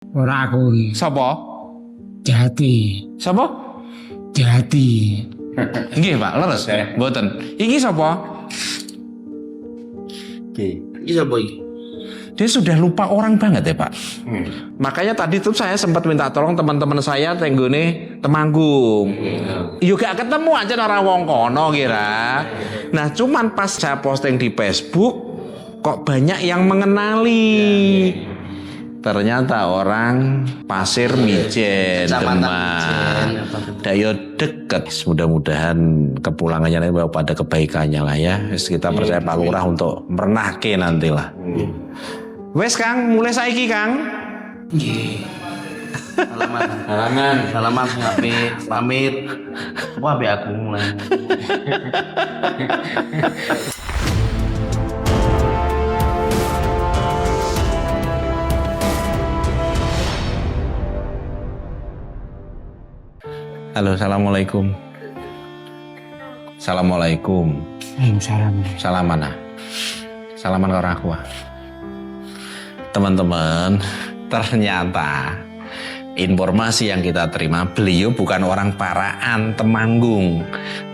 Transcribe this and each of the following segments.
Ora aku iki. Sapa? Jati. Sapa? Jati. Nggih, Pak, leres. Mboten. Iki sapa? Iki sapa iki? Dia sudah lupa orang banget ya, Pak. Makanya tadi tuh saya sempat minta tolong teman-teman saya tenggone Temanggung. Yo gak ketemu aja orang wong kono kira. Nah, cuman pas saya posting di Facebook kok banyak yang mengenali. Ternyata orang Pasir Mijen, Demak. Dayo deket. Mudah-mudahan kepulangannya nanti pada kebaikannya lah ya. Kita percaya Pak Lurah untuk merenahke nantilah. Wes Kang, mulai saiki Kang. Nggih. Salaman ngape pamit. Wah, be aku mulai. Halo, assalamualaikum. Assalamualaikum. Salam. Salaman ah. Salaman karo aku ah. Teman-teman, ternyata informasi yang kita terima, beliau bukan orang Paraan Temanggung.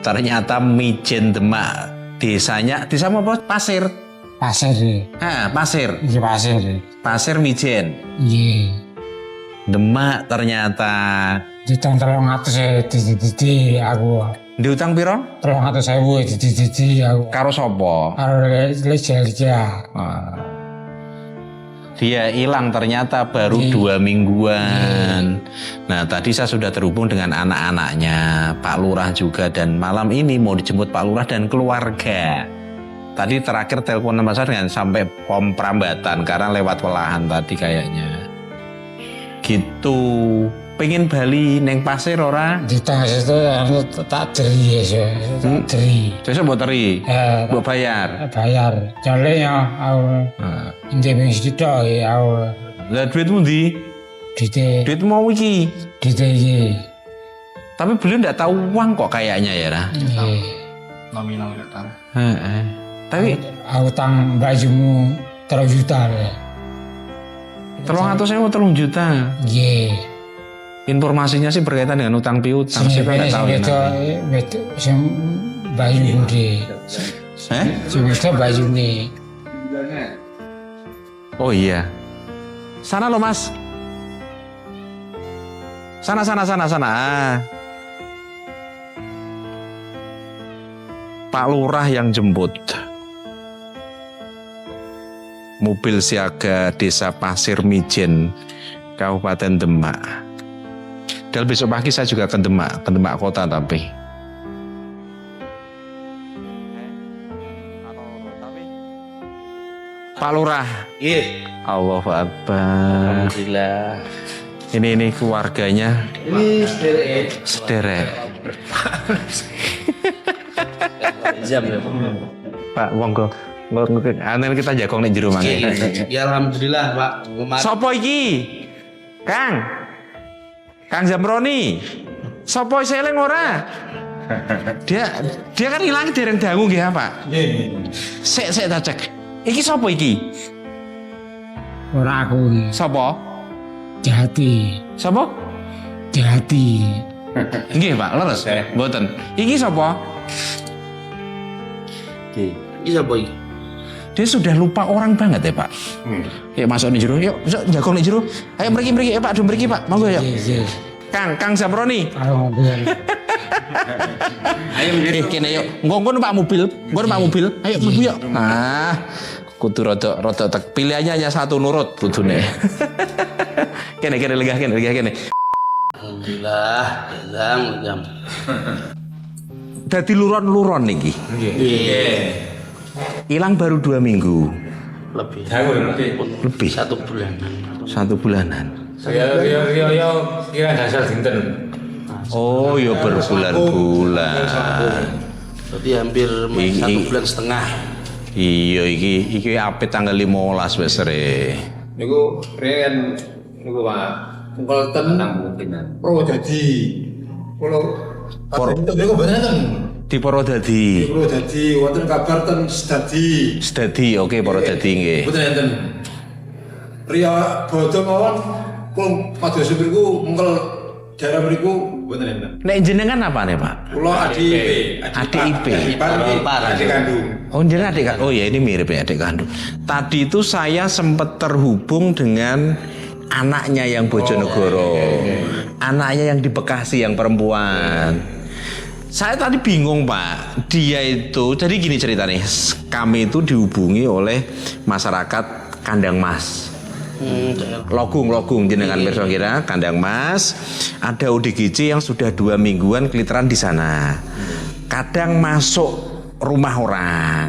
Ternyata Mijen Demak. Desanya, desa apa? Pasir. Pasir. Pasir. Iki pasir. Pasir Mijen. Nggih. Demak ternyata. Ditang 300 didi aku. Diutang piro? 300.000 didi aku. Karo sapa? Karo leja. Dia hilang ternyata baru 2 mingguan. Nah tadi saya sudah terhubung dengan anak-anaknya, Pak Lurah juga, dan malam ini mau dijemput Pak Lurah dan keluarga. Tadi terakhir telepon nama saya dengan sampai pom Prambatan karena lewat Welahan tadi kayaknya. Gitu. Pengen Bali neng Pasir ora? Ditang situ tak deri ya. Tak deri. Sesuk mbok teri. Mbok bayar. Bayar. Jale ya aku. Ndek sitok ya aku. Lah duitmu ndi? Duit mau iki. Iki. Tapi beliau ndak tahu uang kok kayaknya ya, Ra. Nggih. Nominal gak tahu. Tapi Aku tang bajumu 3 juta ya. 300.000 3 juta. Nggih. Informasinya sih berkaitan dengan utang piutang. Saya nggak tahu ya. Sing baju gede. Sing baju nih. Oh iya. Sana lo Mas. Sana. Pak Lurah yang jemput. Mobil siaga Desa Pasir Mijen, Kabupaten Demak. Dan besok pagi saya juga ke Demak kota tapi. Pak Lurah. Iya. Allahu Akbar. Alhamdulillah. Ini keluarganya. Ini Sederek. jam ya. Pak monggo. Anen kita jagong nek jero mangke. Ya alhamdulillah, Pak. Sopo iki? Kang Zamroni. Sopo seleng ora? Dia kan hilang dereng dangu nggih, Pak. Nggih. Sik tak cek. Iki sopo iki? Ora aku iki. Sopo? Jati. Sopo? Jati. Nggih, Pak, leres. Mboten. Iki sopo? Iki sapa iki? Dia sudah lupa orang banget ya, Pak. Yuk masuk nih jero. Yuk, jagong nih jero. Ayo mriki ya, Pak. Mriki, Pak. Monggo ya. Kang Zamroni. Ayo mobil. Ayo kene yuk. Nggon Pak mobil. Ayo mlebu yuk. Nah, kudu rada tek. Pilihannya hanya satu, nurut kudune. Kene legah kene. Alhamdulillah, jam. Dadi luron niki. Nggih. Hilang baru 2 minggu. Lebih. Lebih. 1 bulanan. 1 bulanan. Ya kira dasar dinten. Oh, ya berbulan-bulan. Berarti hampir 1 bulan setengah. Iya, iki apit tanggal 15 wis re. Niku riyen niku Pak. Kolten mungkinan. Oh jadi kalau Por- niku beneran. Di Porodadi. Niku dadi wonten kabar ten Sedadi. Sedadi, oke Porodadi nggih. Mboten enten. Pria bodho mawon Kalau madrasah mriku mengkel daerah mriku mboten enten. Nek jenengan apa nih Pak? Kula adik adik kandung. Oh jenengan oh ya ini mirip ya adik kandung. Tadi itu saya sempat terhubung dengan anaknya yang Bojonegoro, anaknya yang di Bekasi yang perempuan. Saya tadi bingung Pak, dia itu jadi gini ceritanya, kami itu dihubungi oleh masyarakat Kandang Mas. Logung jenengan pirsa kira Kandang Mas, ada ODGJ yang sudah 2 mingguan keliteran di sana. Kadang masuk rumah orang.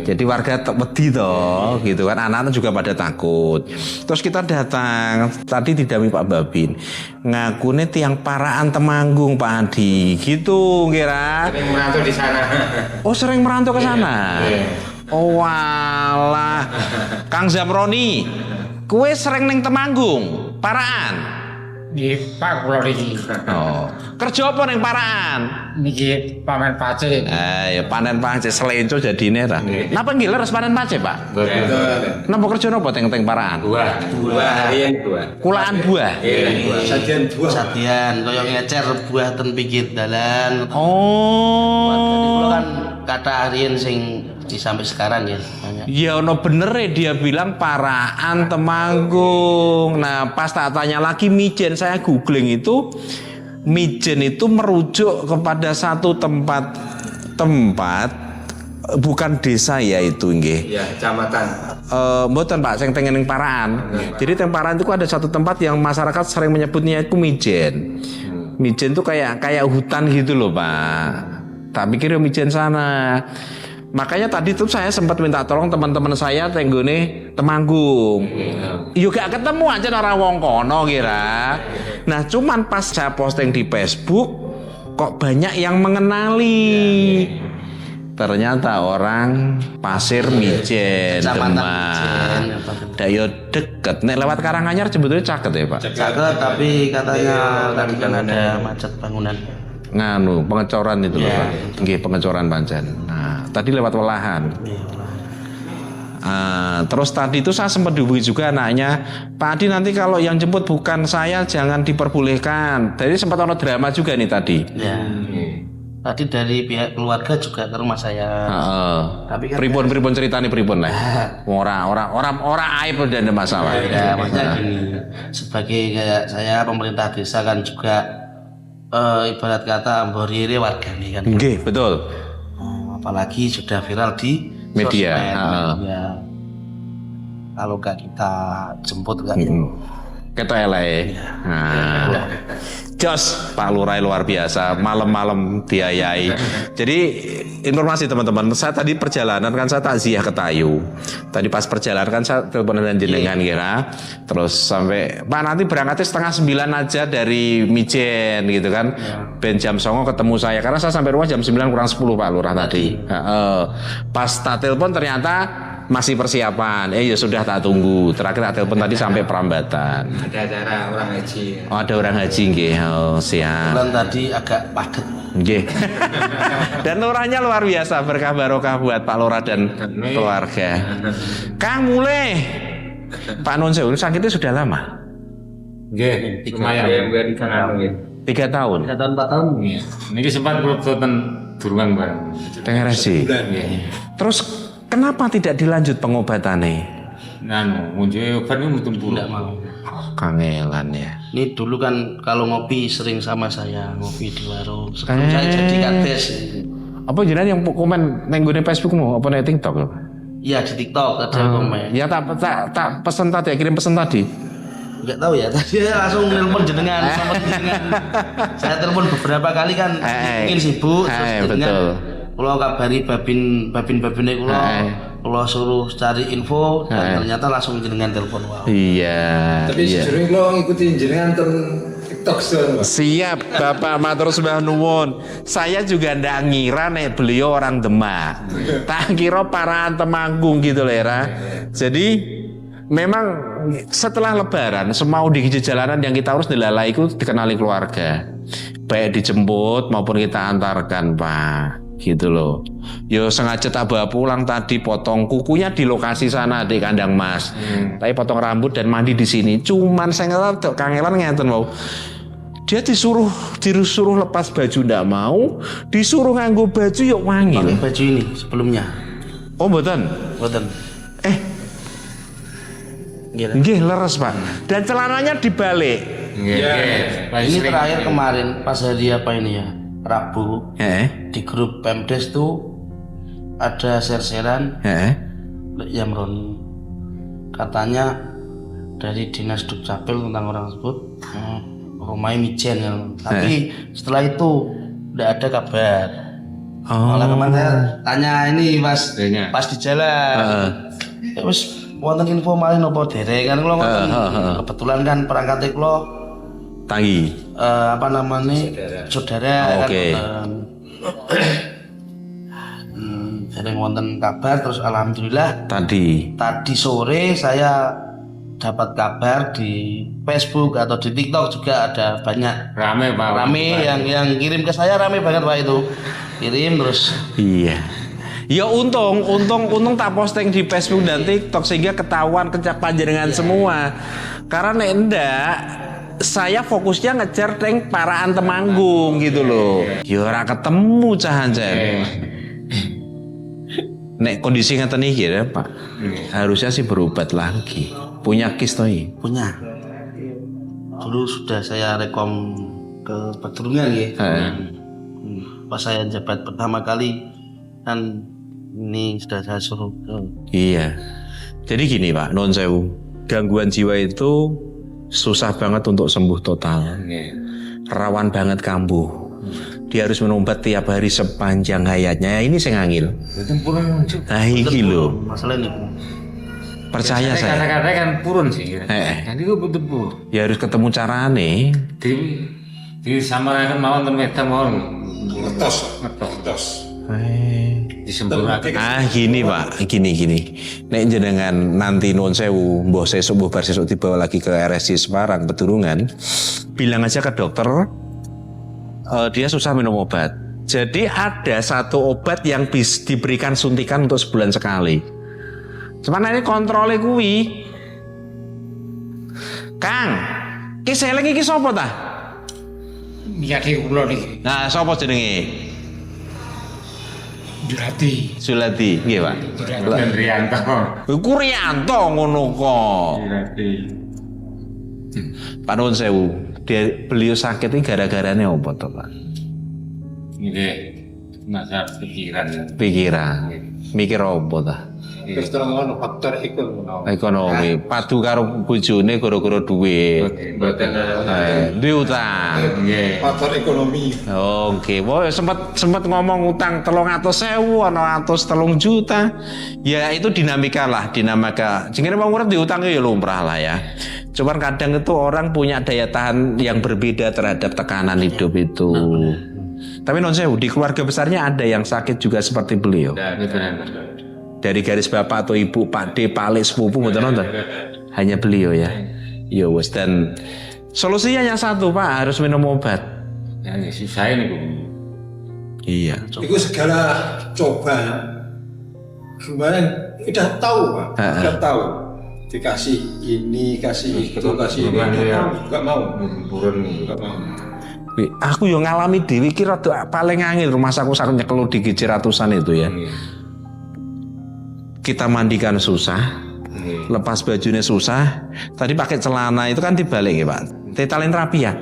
Jadi warga wedi toh, gitu kan. Anak-anak juga pada takut. Terus kita datang, tadi didampingi Pak Babin. Ngakune tiang paraan Temanggung Pak Adi, gitu kira. Sering merantau di sana. Oh, sering merantau ke sana. Oh walah. Kang Zamroni, kue sering neng Temanggung, paraan. Di Pak kula niki. Oh, kerja apa neng paraan? Niki pamen pace. Ya panen pace selenco jadine ta. Napa ngiler harus panen pace, Pak? Napa kerja napa teng paraan? Buah harian buah. Kulaan buah. Sajian buah. Sadian koyo ngecer buah ten pinggir dalan. Oh. Kula kan kata harian sing di sampai sekarang ya banyak. Ya ono bener ya dia bilang paraan Temanggung. Nah pas tak tanya lagi mijen, saya googling itu mijen itu merujuk kepada satu tempat bukan desa ya itu nggih. Ya, kecamatan. Mboten Pak, sing teng ning Paraan. Jadi teng Paraan itu ada satu tempat yang masyarakat sering menyebutnya itu mijen. Mijen itu kayak hutan gitu loh Pak. Tak pikir ya mijen sana. Makanya tadi tuh saya sempat minta tolong teman-teman saya tenggone Temanggung. Yo gak ketemu aja orang wong kono kira. Nah, cuman pas saya posting di Facebook kok banyak yang mengenali. Ternyata orang Pasir Mijen, Demak. Dayo deket. Nek lewat Karanganyar sebetulnya caket ya, Pak. Caket tapi katanya tadi kan ada macet bangunan. Nganu, pengecoran itu loh, Pak. Nggih, pengecoran pancen. Nah, tadi lewat Welahan. Terus tadi itu saya sempat dihubungi juga anaknya, Pak Adi nanti kalau yang jemput bukan saya jangan diperbolehkan. Jadi sempat ada drama juga nih tadi. Ya. Tadi dari pihak keluarga juga ke rumah saya. Tapi kan pripun ceritanya pripun lah. Orang aib dan ada masalah. ya, maksudnya gini, sebagai kayak saya pemerintah desa kan juga ibarat kata mbori warga nih kan. Nggih, betul. Apalagi sudah viral di Media. Ya. Kalau gak kita jemput kan. Ketok elek. Nah. Jos, Pak Lurah luar biasa, malam-malam diayai. Jadi informasi teman-teman, saya tadi perjalanan kan saya takziah ke Tayu. Tadi pas perjalanan kan saya telepon dengan jenengan kira, terus sampai Pak nanti berangkatnya 8:30 aja dari Mijen gitu kan. Ben jam 09.00 ketemu saya karena saya sampai rumah jam 9:50 Pak Lurah tadi. Pas tak telepon ternyata masih persiapan. Ya sudah tak tunggu. Terakhir tak telepon tadi sampai Perambatan. Ada acara orang haji. Oh, ada orang haji nggih. Oh, siap. Bulan tadi agak padat. Nggih. Dan lurahnya luar biasa, berkah barokah buat Pak Lurah dan keluarga. Kang mulai. Pak Nun Sewu sakitnya sudah lama. Nggih, lumayan. 3 tahun. 3 tahun 4 tahun. Niki sempat kula ten durungan bareng. Tengah resi. Terus kenapa tidak dilanjut pengobatannya? Nanu, munculnya obat ini mutung puluh. Tidak mau. Kangelan ya. Ini dulu kan kalau ngopi sering sama saya ngopi di warung. Sebelum saya jadi kades. Apa jenengan yang komen neng gone Facebookmu apa neng TikTok? Iya di TikTok ada komen. Ya tak pesen tadi, kirim pesen tadi. Enggak tahu ya. Tadi saya langsung nelpon jenengan sama jenengan. Saya telepon beberapa kali kan mungkin sibuk betul. Kalau kabari babin-babinnya kalau suruh cari info dan ternyata langsung jenengan telepon. Wow. Tapi sejujurnya kalau ngikutin jenengan ten TikTok sekarang. Siap Bapak matur sembah nuwun. Saya juga ndak ngira nek beliau orang Demak. Tak kira paraan Temanggung gitu loh ya. Jadi memang setelah Lebaran semua di jalanan yang kita harus dilalai itu dikenali keluarga. Baik dijemput maupun kita antarkan Pak. gitu loh. Yo sengaja tak bawa pulang tadi, potong kukunya di lokasi sana di kandang mas. Tapi potong rambut dan mandi di sini. Cuman saya nggak kangelan ngeten mau. Dia disuruh lepas baju ndak mau, disuruh nganggo baju yuk wangil. Pakai baju ini sebelumnya. Oh mboten. Nggih leres Pak. Dan celananya dibalik. Ini terakhir kemarin pas hari apa ini ya? Rabu. Di grup Pemdes tuh ada share-sharean Yamron. Katanya dari Dinas Dukcapil tentang orang tersebut rumahnya mijen ya. Tapi setelah itu tidak ada kabar. Malah kemarin saya tanya ini pas di jalan. Ya wis wonten info malih napa derek kan kula ngoten. Kebetulan kan perangkat kula Tangi. apa namanya? Saudara kan. Sering wonten kabar terus alhamdulillah Tadi sore saya dapat kabar di Facebook atau di TikTok juga ada banyak rame yang kirim ke saya, rame banget Pak itu. Kirim terus. Iya. Ya untung tak posting di Facebook dan TikTok sehingga ketahuan panjenengan semua. Karena nek enggak saya fokusnya ngejar teng paraan Temanggung gitu loh. Ya ora ketemu cahan-cahan. Nek kondisi ngeten iki ya, Pak. Harusnya sih berobat lagi. Punya kis toh iki? Punya. Dulu sudah saya rekom ke Petrungan ya. Pas saya jabat pertama kali kan ini sudah saya suruh. Iya. Jadi gini Pak, non sewu. Gangguan jiwa itu susah banget untuk sembuh total. Rawan banget kambuh. Dia harus minum obat tiap hari sepanjang hayatnya. Ini saya ngangil. Nah iki lho. Masalah ini. Percaya saya. Kadang-kadang kan purun sih. Nanti gue betul. Ya harus ketemu carane. Di samarakan mawon temeta mawon. Ngetos. Disempurnakan. Gini Pak, gini. Nek jenengan nanti non sewu, mbah sesuk mbah bar sesuk dibawa lagi ke RSC Semarang Peturungan, bilang aja ke dokter, dia susah minum obat. Jadi ada satu obat yang diberikan suntikan untuk sebulan sekali. Cuman ini kontrolnya kuwi. Kang, ki seleng iki sapa ta? Miyake kula niki. Nah, sapa jenenge? Sulati, nggih Pak. Rianto. Iku Rianto ngono kok. Pak Nun sewu, beliau sakit ini gara-garanya apa toh Pak? Nggih. Masalah Pikiran. Mikir apa ta? Terus terang ngono faktor Ekonomi. Padu karo bojone gara-gara duit. Duit utang. faktor ekonomi. Oke, wah sempat ngomong utang 300.000, ana 103 juta. Ya itu dinamika. Jenenge wong urip diutang ya lumrah lah ya. Cuman kadang itu orang punya daya tahan yang berbeda terhadap tekanan hidup itu. Tapi non sewu, di keluarga besarnya ada yang sakit juga seperti beliau. Dari garis bapak atau ibu, Pak D, Pak Alik, sepupu, mboten nonton. Hanya beliau ya. Ya wes, dan solusinya yang satu Pak, harus minum obat. Ya susah ini Bu. Iya. Itu segala coba gimana udah tahu Pak, udah tahu dikasih ini, kasih itu, kasih ini, nggak mau. Aku yang ngalami dewi kira tuh paling angin rumah saku nyekelu di gigi ratusan itu ya. Kita mandikan susah, lepas bajunya susah. Tadi pakai celana itu kan dibalik ya Pak. Tetalin rapi ya.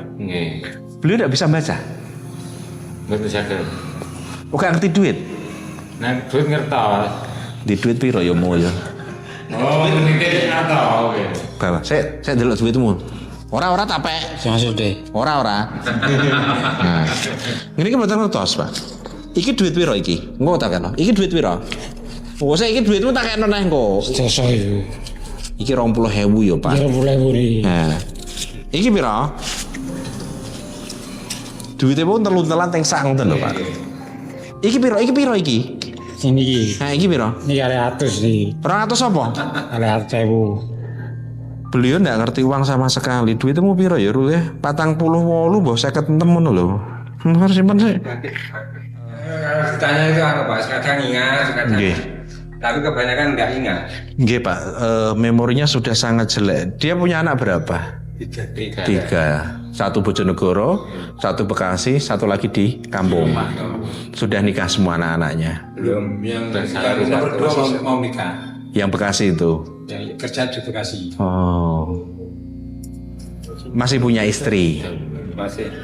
Beliau tidak bisa baca. Ngerti saya. Oke ngerti duit. Nah duit ngertos. Di duit piro ya mau ya. Oh ngerti atau oke. Bawa, saya delok duitmu. Ora tapek. Maksud deh. Ora. Nah. Ini kan betul ngertos Pak. Iki duit piro iki? Engko tak kena. Iki duit piro? Oh, saya iki duitmu tak kena neh engko. Sesuk itu. Iki 20.000 ya, Pak. 20.000 nih. Nah. Iki piro? Duitnya pun telun-telan teng sak ngoten lho, Pak. Iki piro iki? Sini iki. Nah, iki piro? Ini kali 100 nih. 200 apa? Kali 100.000. Beliau ndak ngerti uang sama sekali. Duitmu piro ya, Rul ya? 48 mbah 56 ngono lho. Harus simpen sih. Kalau ditanya itu Pak, kadang ingat, kadang. Nggih. Tapi kebanyakan nggak ingat. Nggih Pak, memorinya sudah sangat jelek. Dia punya anak berapa? 3. 3. 1 Bojonegoro, 1 Bekasi, 1 lagi di kampung. Sudah nikah semua anak-anaknya. Belum yang baru nomor 2 mau nikah. Yang Bekasi itu. Yang kerja di Bekasi. Oh. Masih punya istri. Masih.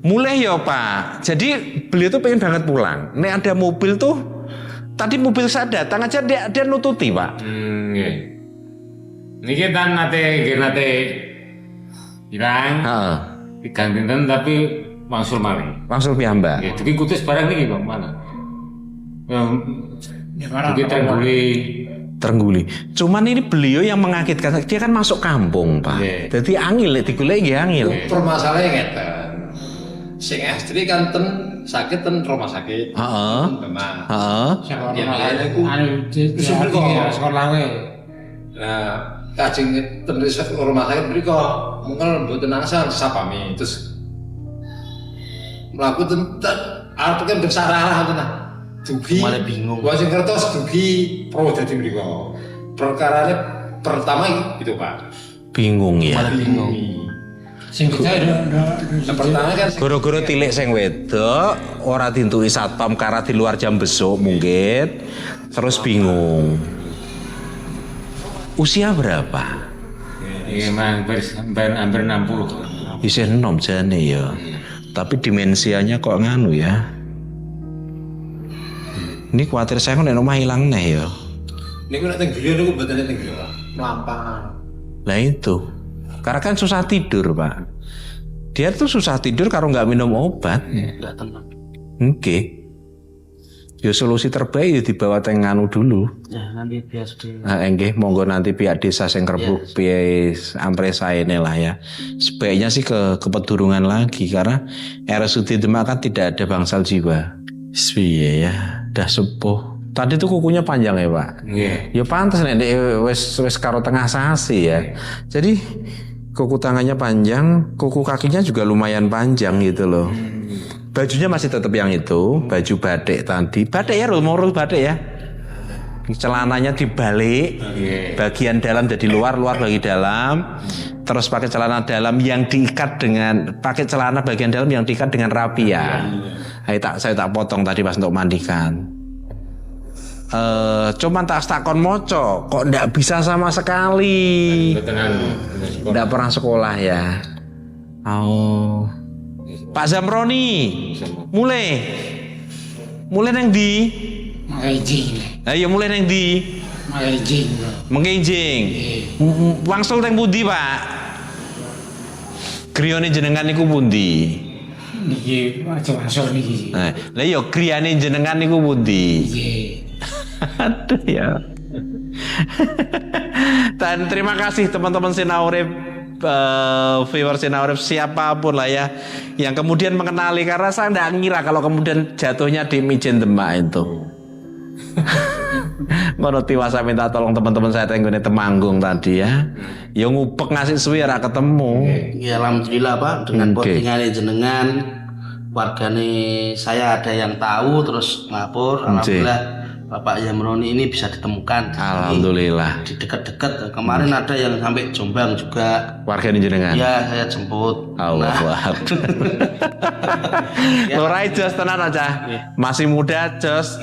Mulai ya Pak. Jadi beliau tuh pengen banget pulang. Nek ada mobil tuh, tadi mobil saya datang aja dia nututi Pak. Nggih. Niki kan nate bilang Heeh. digantikan tapi wangsul malih. Langsung piyambak. Nggih, dugi kutus barang niki Bang, mana? Dugi Terenggali. Cuman ini beliau yang mengakitkan. Dia kan masuk kampung Pak. Nggih. Jadi angil digoleki nggih angil. Permasalahannya ngeten. Sing istri kan sakit rumah sakit. Heeh. Memang. Heeh. Yang lain itu Sekolah. Nah, kajing rumah sakit mriko mungkin mboten asal sapami terus mlaku arep kan bersarah tenan. Dugi. Malah bingung. Gua sing kertas dugi pro dadi mriko. Perkarane pertama itu Pak. Bingung ya. Malah bingung. Sing kita Yang pertama kan Goro-goro tilik sing wedok ora dintui satpam karena di luar jam besuk mungkin. Terus bingung. Usia berapa? Iya, hampir 60. Isih enom jane ya. Tapi dimensianya kok nganu ya. Ini khawatir saya kok nek omah ilang neh ya. niku nek teng griya niku mboten teng griya Pak. Mlampah. Lah itu. Karena kan susah tidur, Pak. Dia tuh susah tidur kalau nggak minum obat. Enggak tenang. Oke. Ya solusi terbaik ya dibawa teng nganu dulu. Ya nanti biasa di Nah, nggih monggo nanti pihak desa sing Kerbuk piye ampre saene lah ya. Sebaiknya sih ke Pedurungan lagi karena RSUD Demak kan tidak ada bangsal jiwa. Piye ya, dah sepuh. Tadi tuh kukunya panjang ya, Pak. Nggih. Ya pantas nek wis karo tengah sasi ya. Jadi kuku tangannya panjang, kuku kakinya juga lumayan panjang gitu loh. Bajunya masih tetap yang itu, baju batik tadi. Batik ya, rul batik ya. Celananya dibalik, bagian dalam jadi luar bagi dalam. Terus pakai celana dalam yang diikat dengan celana bagian dalam yang diikat dengan rapi ya. Saya tak potong tadi pas untuk mandikan. Cuman tak takon moco, kok ndak bisa sama sekali. Ndak pernah sekolah ya. Oh. Pak Zamroni, mulai neng di, ayo mulai neng di, menginjing, wangsul teng pundi Pak, griyane jenengan niku pundi? Niki masuk niki. Lah yo griyane jenengan niku pundi? Aduh ya. Dan terima kasih teman-teman Sinaurip. Viewer Sinaurip siapapun lah ya yang kemudian mengenali karena saya tidak ngira kalau kemudian jatuhnya di Mijen Demak itu. Ngono tiwasa minta tolong teman-teman saya tenggone Temanggung tadi ya. Yang ngupek ngasih suwi ora ketemu. Ya alhamdulillah Pak dengan postingan jenengan wargane saya ada yang tahu terus ngapur alhamdulillah Bapak Zamroni ini bisa ditemukan. Alhamdulillah. Di dekat-dekat kemarin ada yang sampai Jombang juga. Warga ini jenengan. Ya saya jemput. Allahu Akbar. Lorai jos tenan aja. Masih muda jos.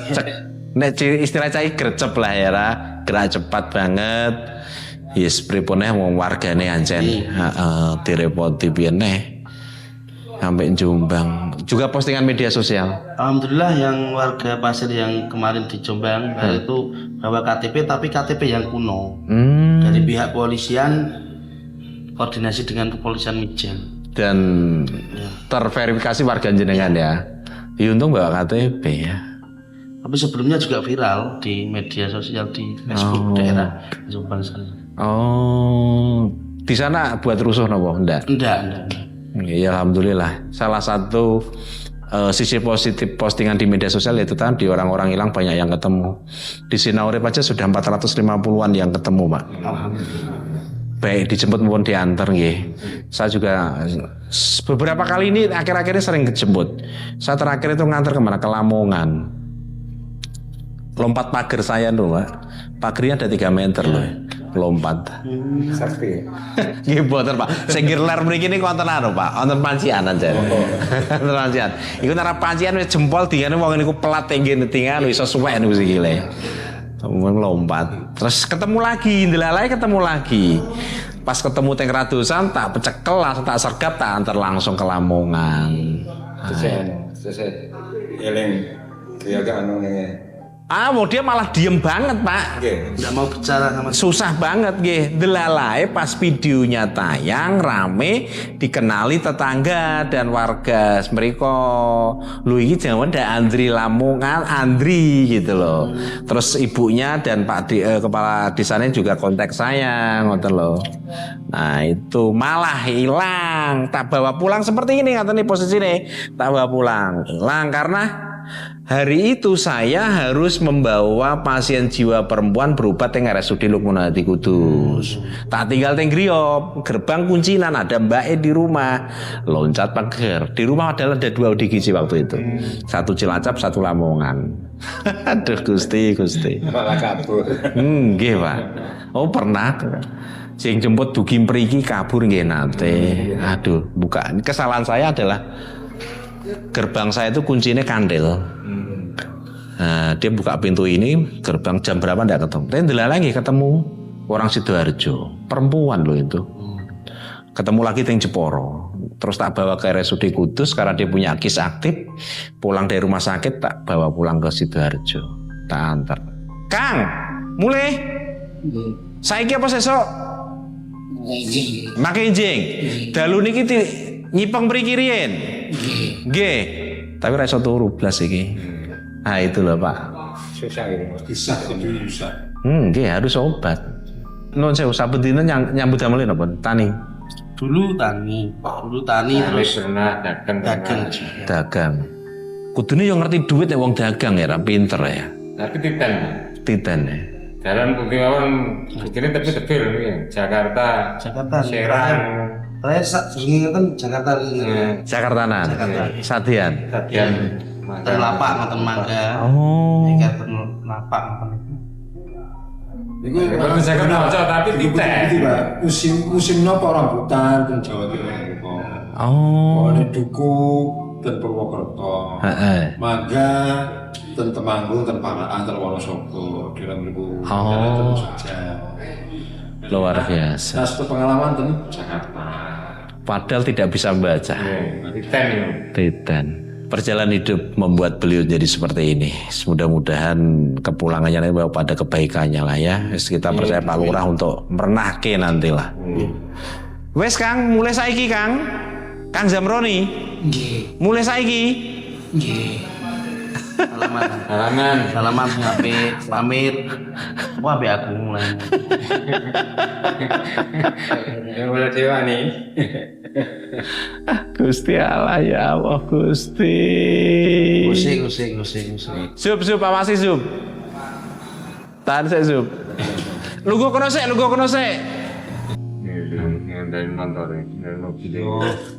Nek istilah cai gercep lah ya ra. Gerak cepat banget. Yes pripune wong wargane ancen direpoti piye neh. Sampai Jombang. Juga postingan media sosial. Alhamdulillah yang warga pasir yang kemarin di Jombang itu bawa KTP tapi KTP yang kuno. Dari pihak polisian koordinasi dengan kepolisian Mijen. Dan terverifikasi warga jenengan ya. Ya untung bawa KTP ya. Tapi sebelumnya juga viral di media sosial di Facebook daerah Jombang sana. Oh, di sana buat rusuh nopo? Enggak. Ya alhamdulillah. Salah satu sisi positif postingan di media sosial itu tadi orang-orang hilang banyak yang ketemu. Di Sinaurip aja sudah 450-an yang ketemu, Pak. Alhamdulillah. baik dijemput maupun diantar nggih. Saya juga beberapa kali ini akhir-akhir ini sering dijemput. Saya terakhir itu ngantar kemana? Ke Lamongan. Lompat pagar saya tuh, Pak. Pagernya ada 3 meter loh. Lompat. Sakti. Nggih boten, Pak. Sing ler mriki niku wonten anu, Pak. Wonten pancian aja. Wonten pancian. Iku nara pancian wis jempol dingane wong niku pelat tinggi tingan iso suwek niku sikile. Lompat. Terus ketemu lagi, ndelalai ketemu lagi. Pas ketemu teng Radosan tak pecekel langsung tak sergap tak antar langsung ke Lamongan. Selesai. Eling. Dia agak anu nih. Mau dia malah diem banget, Pak. Nggak mau bicara sama Susah banget nggih. Delalai pas videonya tayang rame dikenali tetangga dan warga mriko. Lho iki jangan ndak Andri Lamongan, Andri gitu loh. Terus ibunya dan Pak kepala desanya juga kontak saya, ngoten loh. Nah, itu malah hilang. Tak bawa pulang seperti ini katanya posisi ini. Tak bawa pulang. Hilang karena hari itu saya harus membawa pasien jiwa perempuan berobat yang RSUD Lukman Hadi Kudus. Tak tinggal teng griya, gerbang kuncinan ada Mbak E di rumah. Loncat pagar. Di rumah adalah ada 2 ODGJ waktu itu. 1 Cilacap, 1 Lamongan. Aduh Gusti. Malah kabur. Nggih, Pak. Oh, pernah. Sing jemput dugi mriki kabur nggih nate. Aduh, bukan. Kesalahan saya adalah gerbang saya itu kuncinya kandel. Nah, dia buka pintu ini, gerbang jam berapa enggak ketemu. Tapi ndelalai ketemu orang Sidoarjo, perempuan loh itu. Ketemu lagi teng Jeporo. Terus tak bawa ke RSUD Kudus karena dia punya KIS aktif. Pulang dari rumah sakit tak bawa pulang ke Sidoarjo. Tak antar. Kang, mulai. Saiki apa sesok? Make enjing. Dalu niki nyipeng mriki riyen. Nggih. Tapi ra iso turu blas iki. Nah itu loh Pak. Susah ini. Susah. Nggih harus obat. Nun sewu saben dina nyambut damel napa? Tani. Dulu tani terus Dagang. Kudune yo ngerti duit nek wong dagang ya, ra pinter ya. Tapi Titan ya. jalan Buktiawan begini tapi tebel ya. Jakarta Serang Saya sering kan Jakarta ini. Jakartanan. Sadian. Ten lapak ngoten mangga. Oh. Iki ten lapak ngoten. Iku Kalau saya kenal tapi tidak. Musim napa rambutan teng Jawa Timur niku. Oh. Ono duku ten Purwokerto. Heeh. Mangga ten Temanggung, ten Paraan, ten Wonosobo, kira mriku. Oh. Jogja. Luar biasa. Nah, satu pengalaman ten Jakarta. Padahal tidak bisa membaca. Titan. Perjalanan hidup membuat beliau jadi seperti ini. Mudah-mudahan kepulangannya nanti bawa pada kebaikannya lah ya. Kita percaya Pak Lurah untuk merenahke nantilah. Wes Kang, mulai saiki Kang. Kang Zamroni. Mulai saiki. Salaman ngape pamit. Wah be aku mulai. Yang mulai dewa nih. Gusti Allah ya Allah Gusti. Usik. Sub awasi sub. Tahan saya sub. Lugu kono sik. Dari motor dari mobil.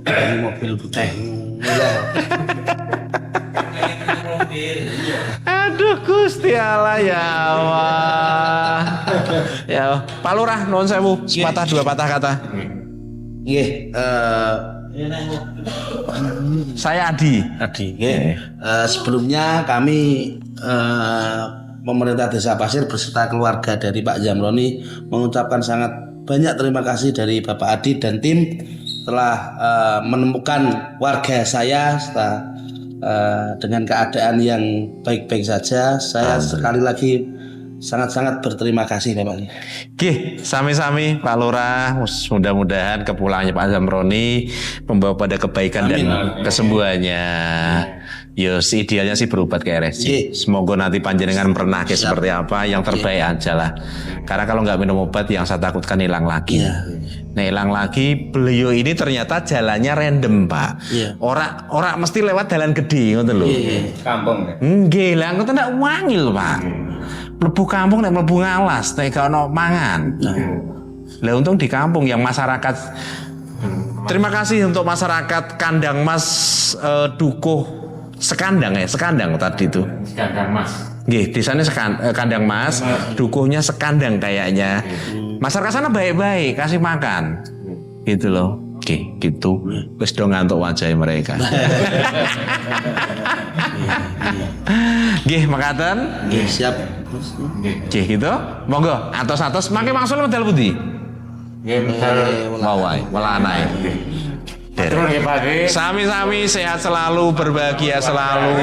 Ini mobil putih. Aduh Gusti Allah ya Allah. Ya Pak Lurah nuwun sewu, sepatah dua patah kata. Nggih, Saya Adi. nggih. Sebelumnya kami pemerintah Desa Pasir beserta keluarga dari Pak Zamroni mengucapkan sangat banyak terima kasih dari Bapak Adi dan tim telah menemukan warga saya setelah dengan keadaan yang baik-baik saja. Saya sekali lagi sangat-sangat berterima kasih Bapak. Oke, sami-sami Pak Lurah. Mudah-mudahan kepulangannya Pak Zamroni membawa pada kebaikan dan kesembuhannya. Ya, idealnya sih berobat ke RSC. Semoga nanti panjenengan pernah ke seperti apa, yang terbaik aja lah. Karena kalau nggak minum obat, yang saya takutkan hilang lagi. Nah, hilang lagi. Beliau ini ternyata jalannya random, Pak. Orang mesti lewat jalan gede, ngoten lho. Kampung. Nggih, lah ngoten ndak wangil, Pak. Mlebu kampung nek mlebu ngalas, nek gak ono mangan. Lah untung di kampung yang masyarakat. Terima kasih untuk masyarakat Kandang Mas Dukuh Sekandang tadi itu. Sekandang Mas. Nggih, desanya Kandang Mas, dukuhnya Sekandang kayaknya. Masyarakat sana baik-baik, kasih makan. Gitu loh. Oke, gitu. Wis do ngantuk wajah mereka. Nggih, makaten. Nggih, siap. Nggih, gitu. Monggo, atos-atos mangke mangsul medal pundi? Nggih, misal Mawai, melanai. terus nggih Pak nggih. Sami-sami sehat selalu, berbahagia selalu.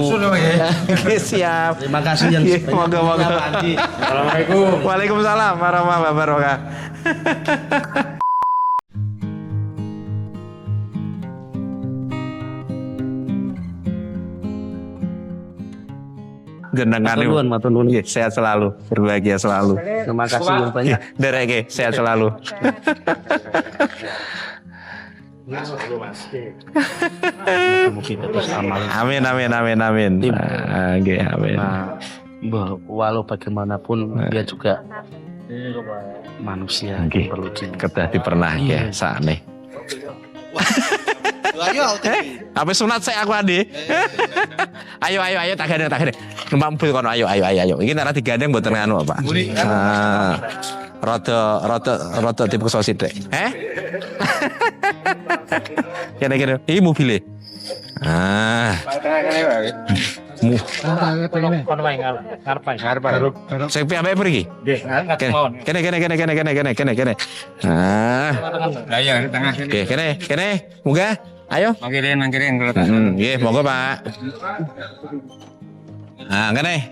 Nggih, siap. Terima kasih yang Nggih, monggo-monggo. Assalamualaikum. Waalaikumsalam warahmatullahi wabarakatuh. Gendang Matur nuwun. Nggih, sehat selalu, berbahagia selalu. Terima kasih yang banyak. Derek nggih, sehat selalu. Mungkin terus amal. Amin. Nggih, amin. Nah, walau bagaimanapun dia juga manusia Nggih, perlu kedah dipernah ya sakne. Apa sunat saya aku ade. Ayo tak gandeng. Numpak mobil kono ayo. Iki nek ora digandeng mboten nganu, Pak. Rada dipeksa sithik. Kene. Iki mobile. Saya piye pergi? Kene. Lah ya di tengah sini. Oke, kene. Munggah. Ayo. Mangkirin. Nggih, monggo, Pak. Kene.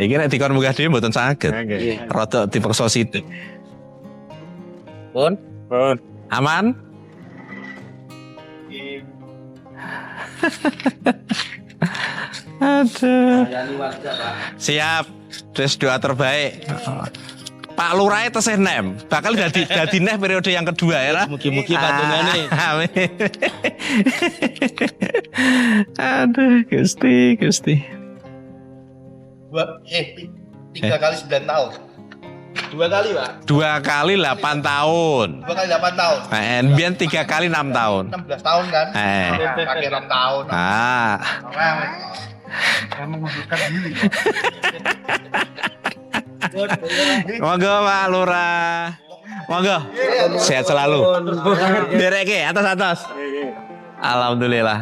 Iki nek dikon munggah dhewe mboten saged. Rada dipeksa sithik. Pun. Aman? Aduh. Siap. Terus doa terbaik. Pak Lurah tesih nem, bakal dadi neh periode yang kedua ya. Mugi-mugi patungane. Amin. Aduh, Gusti. 3 kali 9 tahun. 2 kali, Pak. 2 kali 8 tahun. 2 kali 8 tahun. Biar 3 kali 6 tahun. 16 tahun kan? Pakai 6 tahun. Monggo Pak Lurah. Monggo. Sehat selalu. Derek ke atas. Alhamdulillah.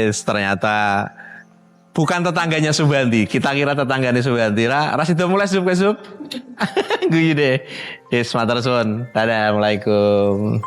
Ternyata bukan tetangganya Subanti. Kita kira tetangganya Subanti. Rasido mulai sup. Guyu deh. Matur suwun. Dadah. Assalamualaikum.